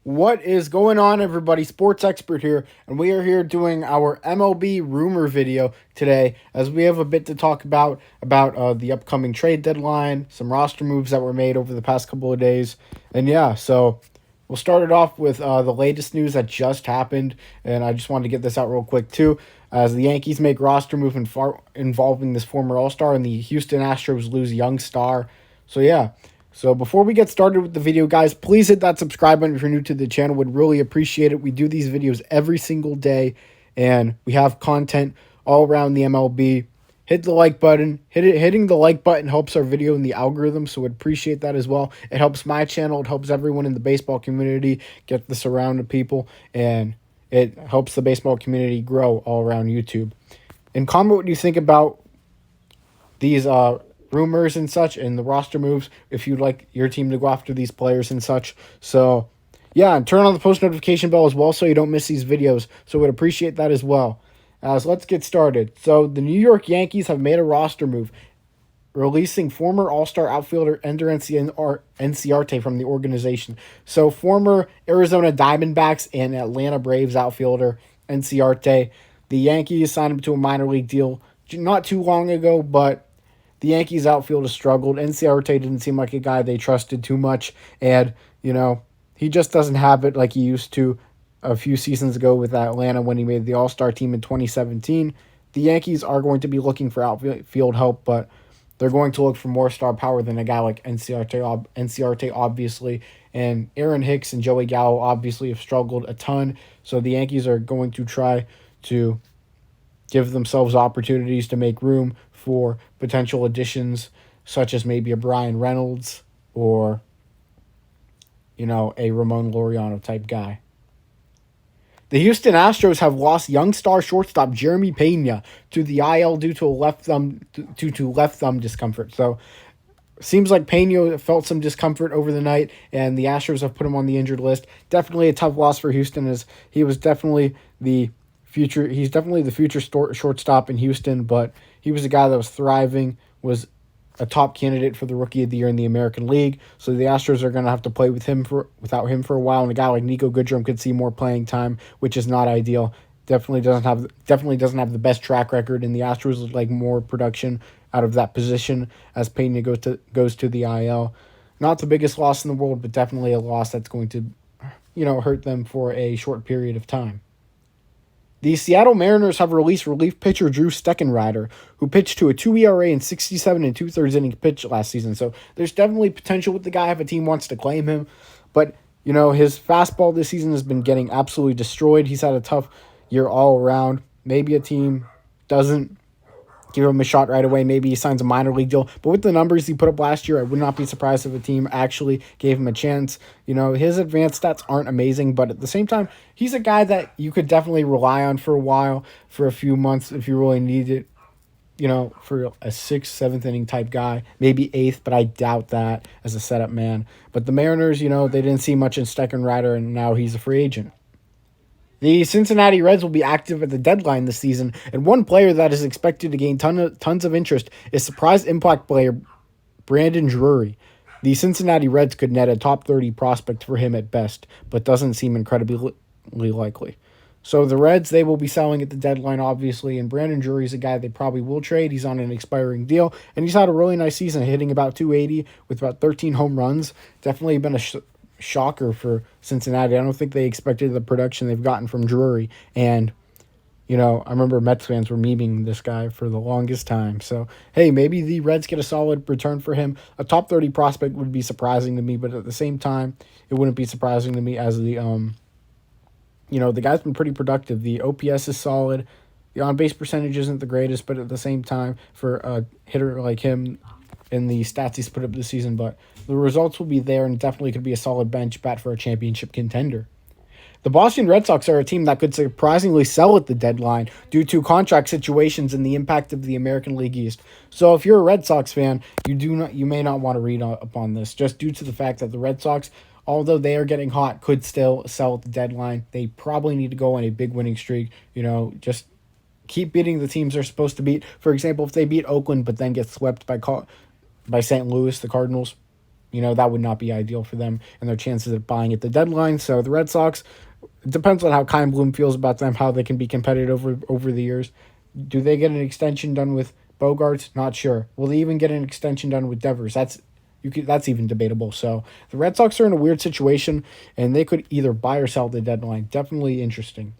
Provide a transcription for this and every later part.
What is going on, everybody? Sports expert here, and we are here doing our MLB rumor video today, as we have a bit to talk about the upcoming trade deadline, some roster moves that were made over the past couple of days, and yeah, so we'll start it off with the latest news that just happened, and I just wanted to get this out real quick too, as the Yankees make roster move involving this former All Star, and the Houston Astros lose young star. So yeah. So before we get started with the video, guys, please hit that subscribe button if you're new to the channel. Would really appreciate it. We do these videos every single day, and we have content all around the MLB. Hit the like button. Hitting the like button helps our video in the algorithm, so would appreciate that as well. It helps my channel. It helps everyone in the baseball community get this around to people, and it helps the baseball community grow all around YouTube. And comment what you think about these rumors and such and the roster moves if you'd like your team to go after these players and such. So yeah, and turn on the post notification bell as well so you don't miss these videos. So we'd appreciate that as well. So let's get started. So the New York Yankees have made a roster move, releasing former All-Star outfielder Ender Enciarte from the organization. So former Arizona Diamondbacks and Atlanta Braves outfielder Enciarte, the Yankees signed him to a minor league deal not too long ago, but the Yankees outfield has struggled. Enciarte didn't seem like a guy they trusted too much, and, he just doesn't have it like he used to a few seasons ago with Atlanta when he made the All-Star team in 2017. The Yankees are going to be looking for outfield help, but they're going to look for more star power than a guy like Enciarte, obviously, and Aaron Hicks and Joey Gallo obviously have struggled a ton, so the Yankees are going to try to give themselves opportunities to make room for potential additions, such as maybe a Brian Reynolds or, a Ramon Laureano type guy. The Houston Astros have lost young star shortstop Jeremy Pena to the IL due to left thumb discomfort. So seems like Pena felt some discomfort over the night, and the Astros have put him on the injured list. Definitely a tough loss for Houston, as he was definitely the future. He's definitely the future shortstop in Houston, but he was a guy that was thriving, was a top candidate for the Rookie of the Year in the American League. So the Astros are going to have to play without him for a while, and a guy like Nico Goodrum could see more playing time, which is not ideal. Definitely doesn't have the best track record, and the Astros would like more production out of that position as Pena goes to the IL. Not the biggest loss in the world, but definitely a loss that's going to, hurt them for a short period of time. The Seattle Mariners have released relief pitcher Drew Steckenrider, who pitched to a 2 ERA and 67 and 2/3 innings pitch last season. So there's definitely potential with the guy if a team wants to claim him. But, his fastball this season has been getting absolutely destroyed. He's had a tough year all around. Maybe a team doesn't give him a shot right away. Maybe he signs a minor league deal. But with the numbers he put up last year, I would not be surprised if a team actually gave him a chance. His advanced stats aren't amazing, but at the same time, he's a guy that you could definitely rely on for a while, for a few months if you really need it. For a 6th, 7th inning type guy, maybe 8th, but I doubt that as a setup man. But the Mariners, they didn't see much in Steckenrider, and now he's a free agent. The Cincinnati Reds will be active at the deadline this season, and one player that is expected to gain tons of interest is surprise impact player Brandon Drury. The Cincinnati Reds could net a top 30 prospect for him at best, but doesn't seem incredibly likely. So the Reds, they will be selling at the deadline, obviously, and Brandon Drury is a guy they probably will trade. He's on an expiring deal, and he's had a really nice season, hitting about 280 with about 13 home runs. Definitely been a shocker for Cincinnati. I don't think they expected the production they've gotten from Drury. And, I remember Mets fans were memeing this guy for the longest time. So, hey, maybe the Reds get a solid return for him. A top 30 prospect would be surprising to me, but at the same time, it wouldn't be surprising to me as the guy's been pretty productive. The OPS is solid. The on-base percentage isn't the greatest, but at the same time, for a hitter like him, in the stats he's put up this season, but the results will be there and definitely could be a solid bench bat for a championship contender. The Boston Red Sox are a team that could surprisingly sell at the deadline due to contract situations and the impact of the American League East. So if you're a Red Sox fan, you may not want to read up on this, just due to the fact that the Red Sox, although they are getting hot, could still sell at the deadline. They probably need to go on a big winning streak, just keep beating the teams they're supposed to beat. For example, if they beat Oakland but then get swept by St. Louis, the Cardinals, that would not be ideal for them and their chances of buying at the deadline. So the Red Sox, it depends on how Kyle Bloom feels about them, how they can be competitive over the years. Do they get an extension done with Bogarts? Not sure. Will they even get an extension done with Devers? That's even debatable. So the Red Sox are in a weird situation, and they could either buy or sell at the deadline. Definitely interesting.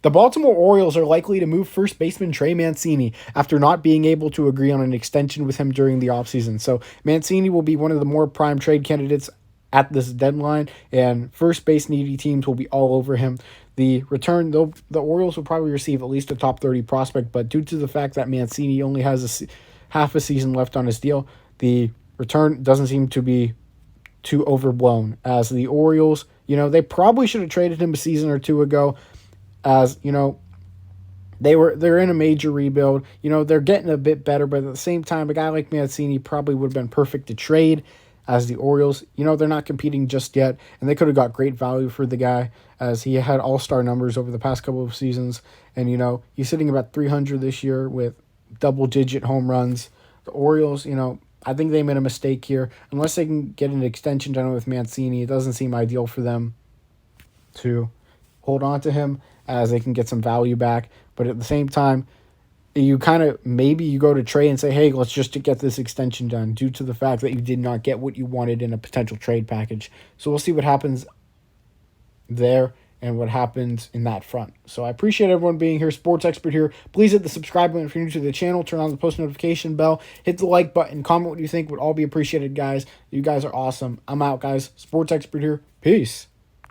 The Baltimore Orioles are likely to move first baseman Trey Mancini after not being able to agree on an extension with him during the offseason. So Mancini will be one of the more prime trade candidates at this deadline, and first base needy teams will be all over him. The return, though, the Orioles will probably receive at least a top 30 prospect, but due to the fact that Mancini only has half a season left on his deal, the return doesn't seem to be too overblown. As the Orioles, they probably should have traded him a season or two ago, as they're in a major rebuild. They're getting a bit better, but at the same time, a guy like Mancini probably would have been perfect to trade. As the Orioles, they're not competing just yet, and they could have got great value for the guy, as he had all-star numbers over the past couple of seasons, and he's sitting about 300 this year with double-digit home runs. The Orioles, I think they made a mistake here. Unless they can get an extension done with Mancini, it doesn't seem ideal for them to hold on to him, as they can get some value back. But at the same time, maybe you go to Trey and say, hey, let's just get this extension done, due to the fact that you did not get what you wanted in a potential trade package. So we'll see what happens there and what happens in that front. So I appreciate everyone being here. Sports Expert here. Please hit the subscribe button if you're new to the channel. Turn on the post notification bell. Hit the like button. Comment what you think. Would all be appreciated, guys. You guys are awesome. I'm out, guys. Sports Expert here. Peace.